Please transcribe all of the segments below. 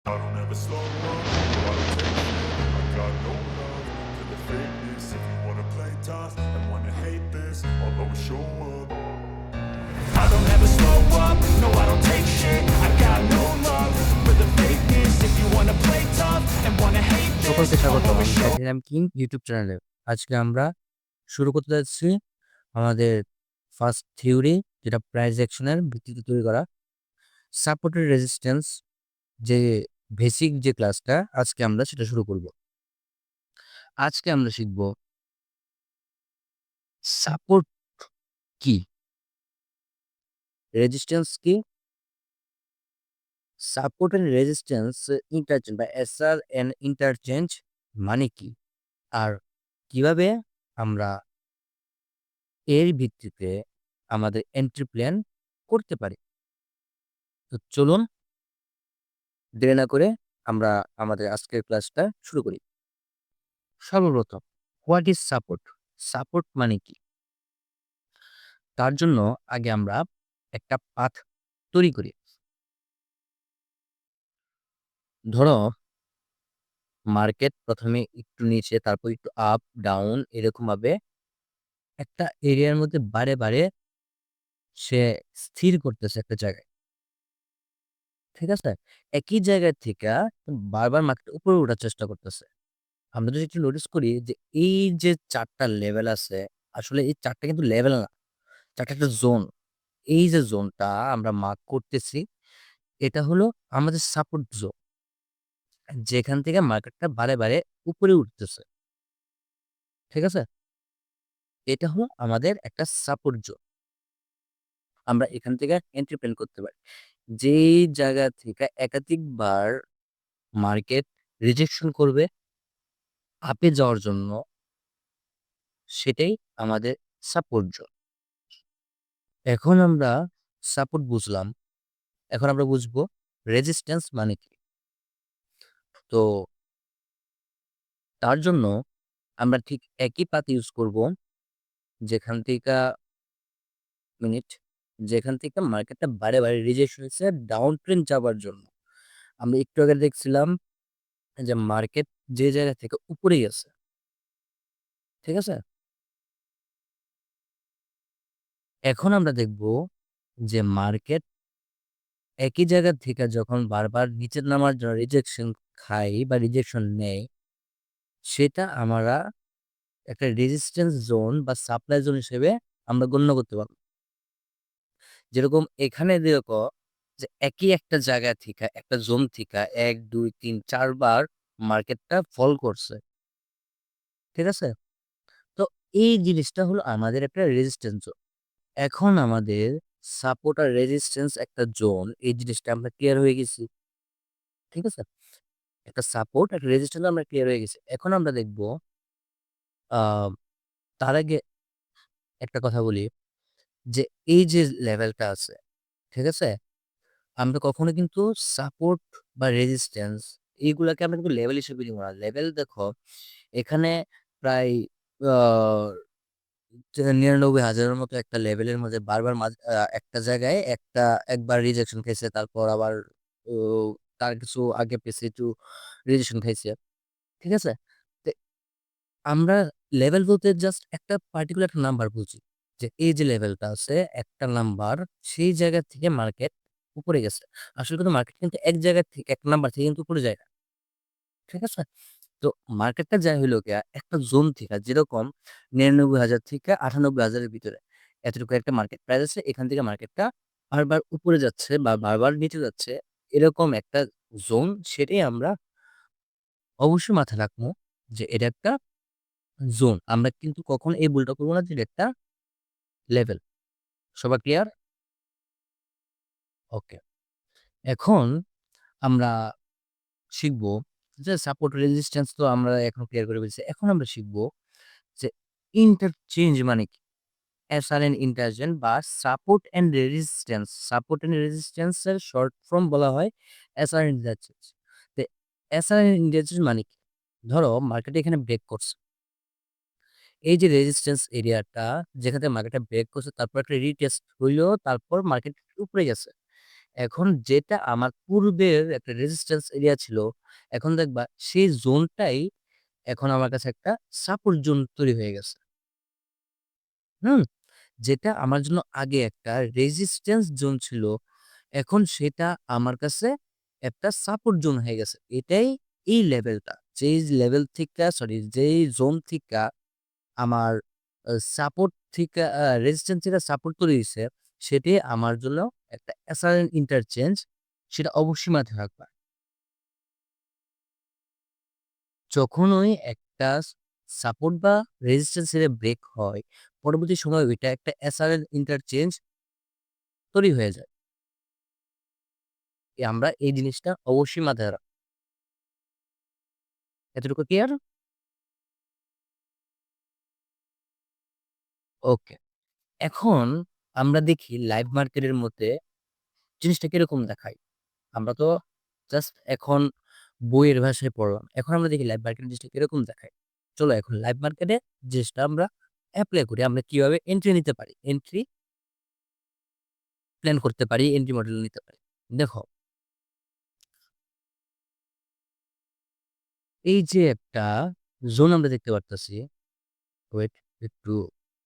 I don't ever slow up, no, I don't take shit. I got no love for the fakeness. If you wanna play tough and wanna hate this, I'll always show up. I don't ever slow up, no, I don't take shit. I got no love for the fakeness. If you wanna play tough and wanna hate this, সকলকে I'll স্বাগতম। always আমি show up. Platinum king YouTube চ্যানেলে। আজকে আমরা শুরু করতে যাচ্ছি আমাদের ফার্স্ট থিওরি, যেটা প্রাইস অ্যাকশনের ভিত্তিতে তৈরি করা সাপোর্টেড রেজিস্ট্যান্স, যে বেসিক যে ক্লাসটা আজকে আমরা সেটা শুরু করব। আজকে আমরা শিখব সাপোর্ট কি, রেজিস্ট্যান্স কি, সাপোর্ট এন্ড রেজিস্ট্যান্স ইন্টারচেঞ্জ বা এসআর এন্ড ইন্টারচেঞ্জ মানে কি, আর কিভাবে আমরা এর ভিত্তিতে আমাদের এন্ট্রি প্ল্যান করতে পারি। তো চলুন দেরি না করে আমরা আমাদের আজকের ক্লাসটা শুরু করি। সর্বপ্রথম, হোয়াট ইজ সাপোর্ট? সাপোর্ট মানে কি? তার জন্য আগে আমরা একটা পাথ তৈরি করি। ধরো মার্কেট প্রথমে একটু নিচে, তারপর একটু আপ ডাউন, এরকম ভাবে একটা এরিয়ার মধ্যে বারে বারে সে স্থির করতেছে একটা জায়গায়। ঠিক আছে? একই জায়গা থেকে বারবার মার্কেট উপরে ওঠার চেষ্টা করতেছে। আমরা যদি একটু নোটিস করি যে এই যে ৪ টা লেভেল আছে, আসলে এই ৪ টা কিন্তু লেভেল না। ৪ টা একটা জোন। এই যে জোনটা আমরা মার্ক করতেছি, এটা হলো আমাদের সাপোর্ট জোন। যেখান থেকে মার্কেটটা বারে বারে উপরে উঠতেছে। ঠিক আছে? এটা হলো আমাদের একটা সাপোর্ট জোন। আমরা এখান থেকে এন্ট্রি প্ল্যান করতে পারি। যেই জায়গা থেকে একাধিকবার মার্কেট রিজেকশন করবে আপে যাওয়ার জন্য, সেটাই আমাদের সাপোর্ট জোন। এখন আমরা সাপোর্ট বুঝলাম। এখন আমরা বুঝবো রেজিস্ট্যান্স মানে কি। তো তার জন্য আমরা ঠিক একই পাথ ইউজ করব, যেখান থেকে মিনিট যেখান থেকে মার্কেটটা বারে বারে রিজেকশন হয়েছে ডাউন ট্রেন্ড যাবার জন্য। আমরা একটু আগে দেখছিলাম যে মার্কেট যে জায়গা থেকে উপরে গেছে। ঠিক আছে? এখন আমরা দেখব যে মার্কেট একই জায়গা থেকে যখন বারবার নিচে নামার জন্য রিজেকশন খাই বা রিজেকশন নেয়, সেটা আমরা একটা রেজিস্ট্যান্স জোন বা সাপ্লাই জোন হিসেবে আমরা গণ্য করতে পারব। যেরকম এখানে দেখো যে একই একটা জায়গা থেকে, একটা জোন থেকে ১, ২, ৩, ৪ বার মার্কেটটা ফল করছে। ঠিক আছে? তো এই জিনিসটা হলো আমাদের একটা রেজিস্ট্যান্স জোন। এখন আমাদের সাপোর্ট আর রেজিস্ট্যান্স একটা জোন, এই জিনিসটা আমরা ক্লিয়ার হয়ে গেছি। ঠিক আছে? একটা সাপোর্ট, একটা রেজিস্ট্যান্স আমরা ক্লিয়ার হয়ে গেছি। এখন আমরা দেখব আ তার আগে একটা কথা বলি যে এই যে লেভেলটা আছে, ঠিক আছে? আমরা কখনো কিন্তু সাপোর্ট বা রেজিস্ট্যান্স এইগুলাকে আমরা কিন্তু লেভেল হিসেবে নিব না। লেভেল দেখো এখানে প্রায় আ ৯৯,০০০ এর মতো একটা লেভেলের মধ্যে বারবার একটা জায়গায় একবার রিজেকশন খাইছে। তারপর আবার ও তার কিছু আগে পেছে একটু রিজেকশন খাইছে। ঠিক আছে? তো আমরা লেভেল বলতে জাস্ট একটা পার্টিকুলার একটা নাম্বার বুঝি। যে এই যে লেভেলটা আছে একটা নাম্বার, সেই জায়গা থেকে মার্কেট উপরে গেছে। আসলে কিন্তু মার্কেট কিন্তু এক জায়গা থেকে এক নাম্বার থেকে কিন্তু উপরে যায় না। ঠিক আছে? তো মার্কেটটা যায় হইলো গিয়া একটা জোন থেকে, যেরকম ৯৯,০০০ থেকে ৯৮,০০০ এর ভিতরে এতটুকু একটা মার্কেট প্রাইস আছে। এখান থেকে মার্কেটটা বারবার উপরে যাচ্ছে বা বারবার নিচে যাচ্ছে, এরকম একটা জোন। সেটাই আমরা অবশ্যই মাথায় রাখবো যে এটা একটা জোন। আমরা কিন্তু কখনো এই ভুলটা করব না যে এটা একটা লেভেল। সবার ক্লিয়ার? ওকে। এখন আমরা শিখব যে সাপোর্ট রেজিস্ট্যান্স তো আমরা এখন ক্লিয়ার করে ফেলছি। এখন আমরা শিখব যে ইন্টারচেঞ্জ মানে কি? এসআরএন ইন্টারচেঞ্জ বা support and resistance. Support and resistance এর শর্ট ফর্ম বলা হয় এসআরএন ইন্টারচেঞ্জ। তো এসআরএন ইন্টারচেঞ্জ মানে কি? ধরো মার্কেটে এখানে ব্রেক করছে। এই যে রেজিস্ট্যান্স এরিয়াটা যেখান থেকে মার্কেটটা ব্রেক করছে, তারপর একটা রিটেস্ট হইলো, তারপর মার্কেট উপরে গেছে। এখন যেটা আমার পূর্বের একটা রেজিস্ট্যান্স এরিয়া ছিল, এখন দেখবা সেই জোনটাই এখন আমার কাছে একটা সাপোর্ট জোন তৈরি হয়ে গেছে। হুম? যেটা আমার জন্য আগে একটা রেজিস্ট্যান্স জোন ছিল, এখন সেটা আমার কাছে একটা সাপোর্ট জোন হয়ে গেছে। এটাই এই লেভেলটা। যেই লেভেল থিকা সরি যেই জোন থিকা আমার সাপোর্ট থিকা রেজিস্ট্যান্স থেকে সাপোর্ট তৈরি হইছে, সেটাই আমার জন্য একটা এসআরএন ইন্টারচেঞ্জ, সেটা অবশ্যই মাথায় রাখবা। যখনই একটা সাপোর্ট বা রেজিস্ট্যান্স এর ব্রেক হয়, পরবর্তী সময়ে ওইটা একটা এসআরএন ইন্টারচেঞ্জ তৈরি হয়ে যায়। আমরা এই জিনিসটা অবশ্যই মাথায় রাখবো। এতটুকু ক্লিয়ার? ওকে। এখন আমরা দেখি লাইভ মার্কেটের মধ্যে জিনিসটা কিরকম দেখায়। আমরা তো জাস্ট এখন বইয়ের ভাষায় পড়লাম। এখন আমরা দেখি লাইভ মার্কেট জিনিসটা কিরকম দেখায়। চলো এখন লাইভ মার্কেটে জিনিসটা আমরা এপ্লাই করি। আমরা কিভাবে এন্ট্রি নিতে পারি, এন্ট্রি প্ল্যান করতে পারি, এন্ট্রি মডেল নিতে পারি। দেখো, এই যে একটা জোন আমরা দেখতে পারতেছি, ওয়েট একটু,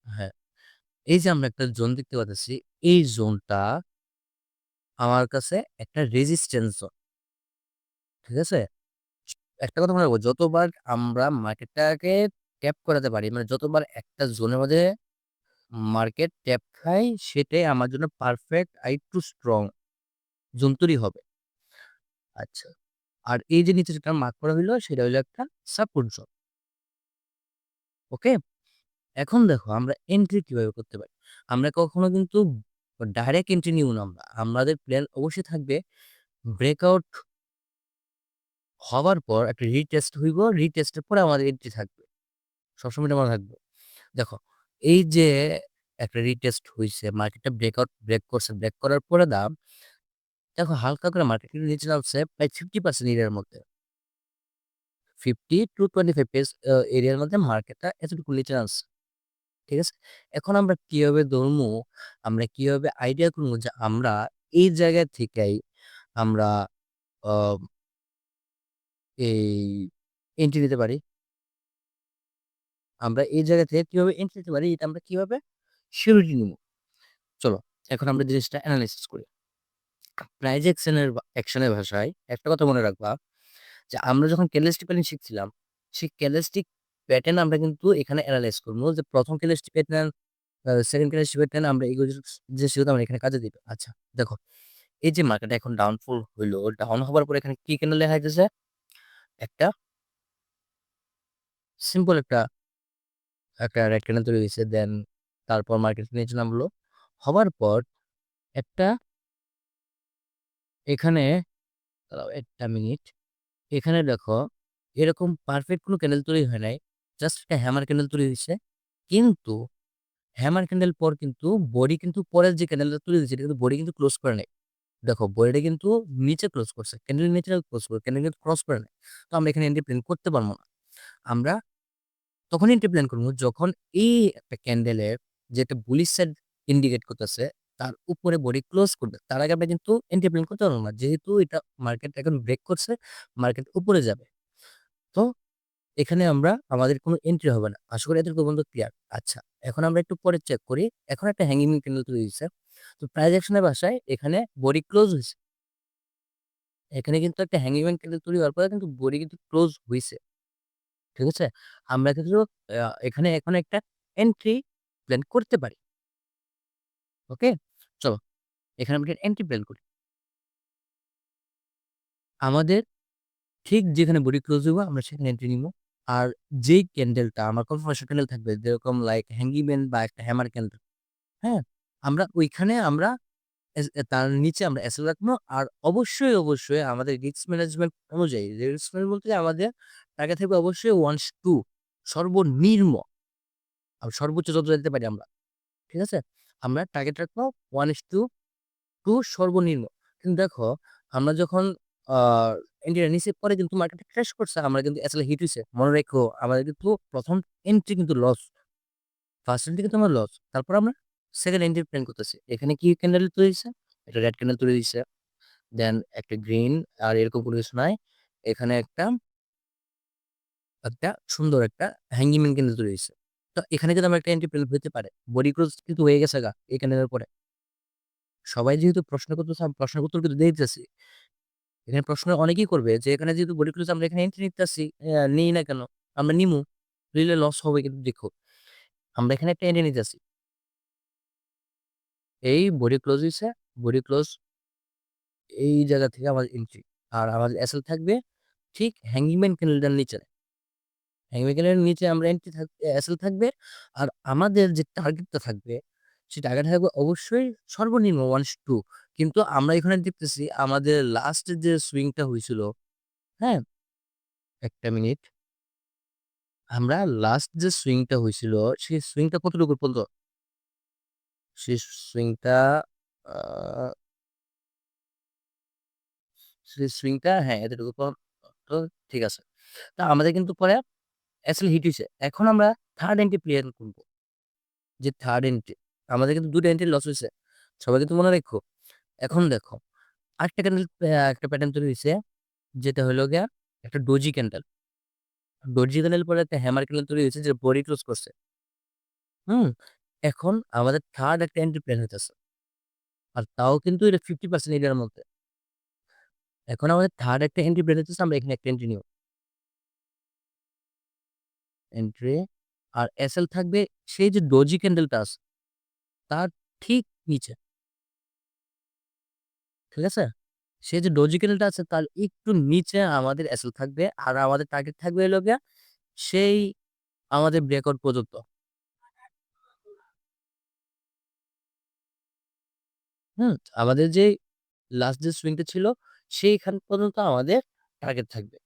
হ্যাঁ, এই যে আমরা একটা জোন দেখতে পারতেছি, এই জোনটা আমার কাছে একটা রেজিস্ট্যান্স জোন। ঠিক আছে? একটা কথা মনে রাখবো, যতবার আমরা মার্কেটটাকে ট্যাপ করাতে পারি, মানে যতবার একটা জোনের মধ্যে মার্কেট ট্যাপ খায়, সেটাই আমার জন্য পারফেক্ট আর একটু স্ট্রং জোন তৈরি হবে। আচ্ছা। আর এই যে নিচে যেটা মার্ক করা হইলো, সেটা হইলো একটা সাপোর্ট জোন। ওকে? এখন দেখো আমরা এন্ট্রি কিভাবে করতে পারি। আমরা কখনো কিন্তু ডাইরেক্ট এন্ট্রি নিব না আমরা। আমাদের প্ল্যান অবশ্যই থাকবে ব্রেকআউট হওয়ার পর একটা রিটেস্ট হইব। রিটেস্টের পরে আমাদের এন্ট্রি থাকবে। সবসময় এটা মনে রাখবো। দেখো, এই যে একটা রিটেস্ট হইছে, মার্কেটটা ব্রেক করছে। ব্রেক করার পরে দেখো হালকা করে মার্কেট কিন্তু নিচে নামছে প্রায় 50% এরিয়ার মধ্যে। 50 to 25 পেজ এরিয়ার মধ্যে মার্কেটটা এতটুকু নিচে নামছে। ঠিক আছে? এখন আমরা কিভাবে ধরমু, আমরা কিভাবে আইডিয়া করবো যে আমরা এই জায়গা থেকেই আমরা আ এই এন্ট্রি নিতে পারি। আমরা এই জায়গা থেকে কিভাবে এন্ট্রি নিতে পারি, এটা আমরা কিভাবে সিউরিটি নিবো। চলো এখন আমরা জিনিসটা এনালাইসিস করি। প্রাইজ অ্যাকশনের ভাষায় একটা কথা মনে রাখবা যে আমরা যখন ক্যান্ডেলস্টিক প্যাটার্ন শিখছিলাম, সেই ক্যান্ডেলস্টিক প্যাটার্ন আমরা কিন্তু এখানে এনালাইজ করবো যে ১ম candlestick pattern, second candlestick pattern আমরা এগুলো যে শিখতাম আমরা এখানে কাজে দিবে। আচ্ছা, দেখো এই যে মার্কেটটা এখন ডাউনফল হইলো, ডাউন হবার পরে এখানে কি ক্যান্ডেল দেখা যাইতেছে? একটা সিম্পল একটা রেড ক্যান্ডেল তৈরি হইছে। দেন তারপর মার্কেট নিচে নামলো। হবার পর একটা এখানে দাঁড়াও ১ টা মিনিট। এখানে দেখো এরকম পারফেক্ট কোনো ক্যান্ডেল তৈরি হয় নাই। জাস্ট একটা হ্যামার ক্যান্ডেল তৈরি হইছে। কিন্তু হ্যামার ক্যান্ডেল পর কিন্তু বডি কিন্তু পরের যে ক্যান্ডেলটা তৈরি হয়েছে, এটা কিন্তু বডি কিন্তু ক্লোজ করে নাই। দেখো বডিটা কিন্তু নিচে ক্লোজ করছে। ক্যান্ডেলের নিচে ক্লোজ করে, ক্যান্ডেল কিন্তু ক্রস করে নাই। তো আমরা এখানে এন্ট্রি প্ল্যান করতে পারবো না। আমরা তখনই এন্ট্রি প্ল্যান করবো যখন এই একটা ক্যান্ডেলের যে একটা বুলিশ সাইড ইন্ডিকেট করতেছে, তার উপরে বডি ক্লোজ করবে। তার আগে আমরা কিন্তু এন্ট্রি প্ল্যান করতে পারবো না। যেহেতু এটা মার্কেট এখন ব্রেক করছে, মার্কেট উপরে যাবে। তো এখানে আমাদের কোনো এন্ট্রি হবে না। আশা করি এতটুকু পর্যন্ত ক্লিয়ার। আচ্ছা, এখন আমরা একটু পরে চেক করি। এখন একটা হ্যাঙ্গিং ক্যান্ডেল তৈরি হইছে। তো প্রাইস অ্যাকশন এর ভাষায় এখানে বডি ক্লোজ হইছে। এখানে কিন্তু একটা হ্যাঙ্গিং ক্যান্ডেল তৈরি হওয়ার পরে কিন্তু বডি কিন্তু ক্লোজ হইছে। ঠিক আছে? আমরা কিন্তু এখানে এখন একটা এন্ট্রি প্ল্যান করতে পারি। ওকে? চলো এখানে আমরা একটা এন্ট্রি প্ল্যান করি। আমাদের ঠিক যেখানে বডি ক্লোজ হইব আমরা সেখানে এন্ট্রি নিবো। আর যেই ক্যান্ডেলটা আমার কনফার্মেশন ক্যান্ডেল থাকবে, যেরকম লাইক হ্যাঙ্গি ম্যান বা একটা হ্যামার ক্যান্ডেল, হ্যাঁ? আমরা ওইখানে আমরা তার নিচে আমরা এসএল রাখবো। আর অবশ্যই আমাদের রিস্ক ম্যানেজমেন্ট অনুযায়ী, রিস্ক ম্যানেজমেন্ট বলতে আমাদের টার্গেট থাকবে অবশ্যই 1:2 সর্বনিম্ন। আর সর্বোচ্চ যত যেতে পারি আমরা। ঠিক আছে? আমরা টার্গেট রাখবো 1:2 সর্বনিম্ন। কিন্তু দেখো আমরা যখন আ এন্ট্রিটা নিছি, পরে কিন্তু মার্কেটটা ক্র্যাশ করছে। আমরা কিন্তু এসএল হিট হইছে। মনে রেখো আমাদের কিন্তু ১ম এন্ট্রি কিন্তু লস। ফার্স্ট এন্ট্রি কিন্তু আমার লস। তারপর আমরা সেকেন্ড এন্ট্রি প্ল্যান করতেছি। এখানে কি ক্যান্ডেল তৈরি হইছে? একটা রেড ক্যান্ডেল তৈরি হইছে। দেন একটা গ্রিন, আর এরকম কোনো কিছু নাই। এখানে একটা একটা সুন্দর একটা হ্যাঙ্গিং কিন্তু তৈরি হইছে। তো এখানে কিন্তু আমার একটা এন্ট্রি পেল হতে পারে। বডি ক্লোজ কিন্তু হয়ে গেছে এখানের পরে। সবাই যেহেতু প্রশ্ন করতেছে, আমি প্রশ্নের উত্তর কিন্তু দিয়ে দিতেছি। এখানে প্রশ্ন অনেকেই করবে যে এখানে যেহেতু বডি ক্লোজ আমরা এখানে এন্ট্রি নিতেছি, নিই না কেন? আমরা নিমু, নিলে লস হবে কিন্তু দেখো। আমরা এখানে একটা এন্ট্রি নিতেছি। এই বডি ক্লোজ হইছে, বডি ক্লোজ এই জায়গা থেকে আমাদের এন্ট্রি। আর আমাদের এসএল থাকবে ঠিক হ্যাঙ্গিংম্যান ক্যান্ডেলটার নিচে। হ্যাঙ্গিংম্যান ক্যান্ডেলের নিচে আমরা এন্ট্রি থাকবে, এসএল থাকবে। আর আমাদের যে টার্গেটটা থাকবে, সেই টার্গেট থাকবে অবশ্যই সর্বনিম্ন 1:2। কিন্তু আমরা এখানে দেখতেছি আমাদের লাস্ট যে সুইংটা হয়েছিল, হ্যাঁ, একটা মিনিট, আমরা লাস্ট যে সুইংটা হয়েছিল সেই সুইংটা কতটুকু পর্যন্ত? সেই সুইংটা সেই সুইংটা হ্যাঁ এতটুকু তো ঠিক আছে। তা আমাদের কিন্তু পরে এসএল হিট হইছে। এখন আমরা থার্ড এন্ট্রি প্লেয়ার করব। যে থার্ড এন্ট্রি, আমাদের কিন্তু ২ টা এন্ট্রি লস হইছে। সবাই কিন্তু মনে রাখো। এখন দেখো, আরেকটা ক্যান্ডেল, একটা প্যাটার্ন তৈরি হইছে, যেটা হলো গিয়া একটা ডোজি ক্যান্ডেল। ডোজি ক্যান্ডেল পরে একটা হ্যামার ক্যান্ডেল তৈরি হয়েছে, যে বডি ক্লোজ করছে। হুম? এখন আমাদের থার্ড একটা এন্ট্রি প্ল্যান হইতেছে। আর তাও কিন্তু এটা 50% এরিয়ার মধ্যে। এখন আমাদের থার্ড একটা এন্ট্রি প্ল্যান হইতেছে, আমরা এখানে একটা এন্ট্রি নিব। এন্ট্রি আর এসএল থাকবে সেই যে ডোজি ক্যান্ডেলটা আছে তার ঠিক নিচে। ঠিক আছে? সেই যে ডোজি ক্যান্ডেলটা আছে তার একটু নিচে আমাদের এসএল থাকবে। আর আমাদের টার্গেট থাকবে হলো গিয়া সেই আমাদের ব্রেকআউট পর্যন্ত। হুম? আমাদের যে লাস্ট যে সুইংটা ছিল সেইখান পর্যন্ত আমাদের টার্গেট থাকবে।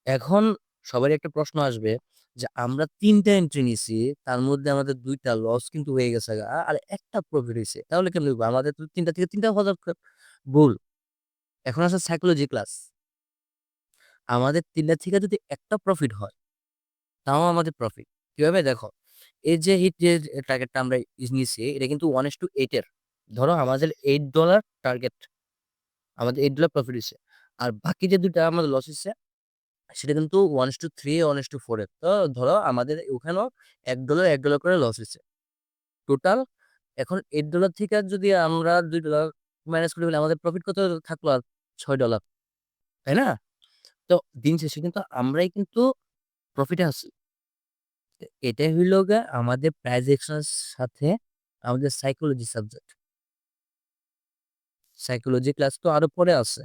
এখন সবারই একটা প্রশ্ন আসবে যে আমরা ৩ টা এন্ট্রি নিছি, তার মধ্যে আমাদের ২ টা লস কিন্তু হয়ে গেছে আর একটা প্রফিট হইছে। তাহলে কেমনে হইব? আমাদের তো ৩ টা থেকে ৩ টা হওয়া দরকার। ভুল। এখন আছে সাইকোলজি ক্লাস। আমাদের ৩ টা থেকে যদি একটা প্রফিট হয়, তাও আমাদের প্রফিট। কিভাবে? দেখো, এই যে হিট যে টার্গেটটা আমরা নিছি, এটা কিন্তু 1:8 এর। ধরো আমাদের $8 টার্গেট, আমাদের $8 প্রফিট হইছে। আর বাকি যে ২ টা আমাদের লস হইছে, সেটা কিন্তু 1:3, 1:4 এর। তো ধরো আমাদের ওখানেও $1, $1 করে লস হইছে। টোটাল এখন $8 থেকে যদি আমরা $2 মাইনাস করে ফেলি, আমাদের প্রফিট কত থাকলো আর? $6, তাই না? তো দিন শেষে কিন্তু আমরাই কিন্তু প্রফিটে আছি। তো এটাই হইল গিয়ে আমাদের প্রাইস অ্যাকশনের সাথে আমাদের সাইকোলজি সাবজেক্ট। সাইকোলজি ক্লাস তো আরো পরে আছে।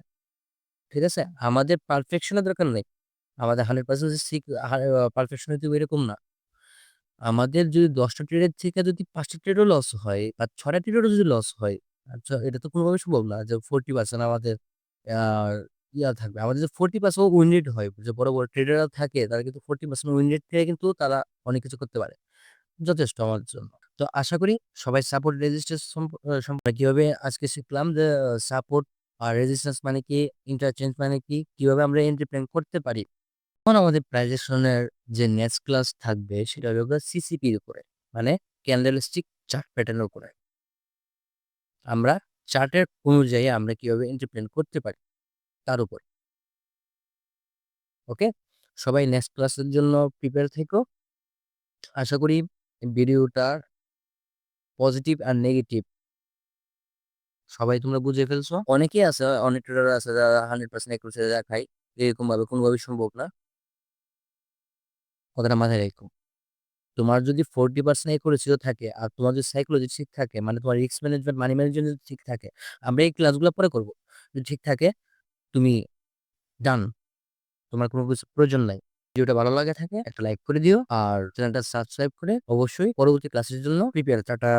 ঠিক আছে? আমাদের পারফেকশন এর দরকার নেই। আমাদের 100% পারফেকশন হইতে হবে এরকম না। আমাদের যদি ১০ টা ট্রেডের থেকে যদি ৫ টা ট্রেডও লস হয় বা ৬ টা ট্রেডেরও যদি লস হয়, আচ্ছা এটা তো কোনোভাবে সম্ভব না যে 40% আমাদের আ ইয়া থাকবে। আমাদের যে 40% উইন রেট হয়, যে বড়, বড় ট্রেডাররা থাকে তারা কিন্তু 40% উইন রেট থেকে কিন্তু তারা অনেক কিছু করতে পারে। যথেষ্ট আমাদের জন্য। তো আশা করি সবাই সাপোর্ট রেজিস্ট্যান্স সম্পর্কে কিভাবে আজকে শিখলাম যে সাপোর্ট আর রেজিস্ট্যান্স মানে কি, ইন্টারচেঞ্জ মানে কি, কিভাবে আমরা এন্ট্রি প্ল্যান করতে পারি। এখন আমাদের প্রাইজেশনের যে নেক্সট ক্লাস থাকবে সেটা হলো সিসিপির উপরে, মানে ক্যান্ডেলস্টিক চার্ট প্যাটার্নের উপরে। আমরা চার্টের অনুযায়ী আমরা কিভাবে এন্ট্রি প্ল্যান করতে পারি তার উপর। ওকে, সবাই নেক্সট ক্লাসের জন্য প্রিপেয়ার থেকো। আশা করি ভিডিওটার পজিটিভ আর নেগেটিভ সবাই তোমরা বুঝে ফেলছো। অনেকেই আছে, অনেক ট্রেডার আছে যারা 100% একুরেসি দেখায়, এরকম ভাবে কোনোভাবেই সম্ভব না। কথাটা মাথায় রেখো। তোমার যদি 40% একুরেসিও থাকে আর তোমার যদি সাইকোলজি ঠিক থাকে, মানে তোমার রিস্ক ম্যানেজমেন্ট, মানি ম্যানেজমেন্ট যদি ঠিক থাকে, আমরা এই ক্লাসগুলো পরে করব। যদি ঠিক থাকে, তুমি ডান, তোমার কোনো কিছু প্রয়োজন নাই। ভিডিওটা ভালো লাগে থাকে একটা লাইক করে দিও আর চ্যানেলটা সাবস্ক্রাইব করে অবশ্যই পরবর্তী ক্লাসের জন্য প্রিপেয়ার। টাটা।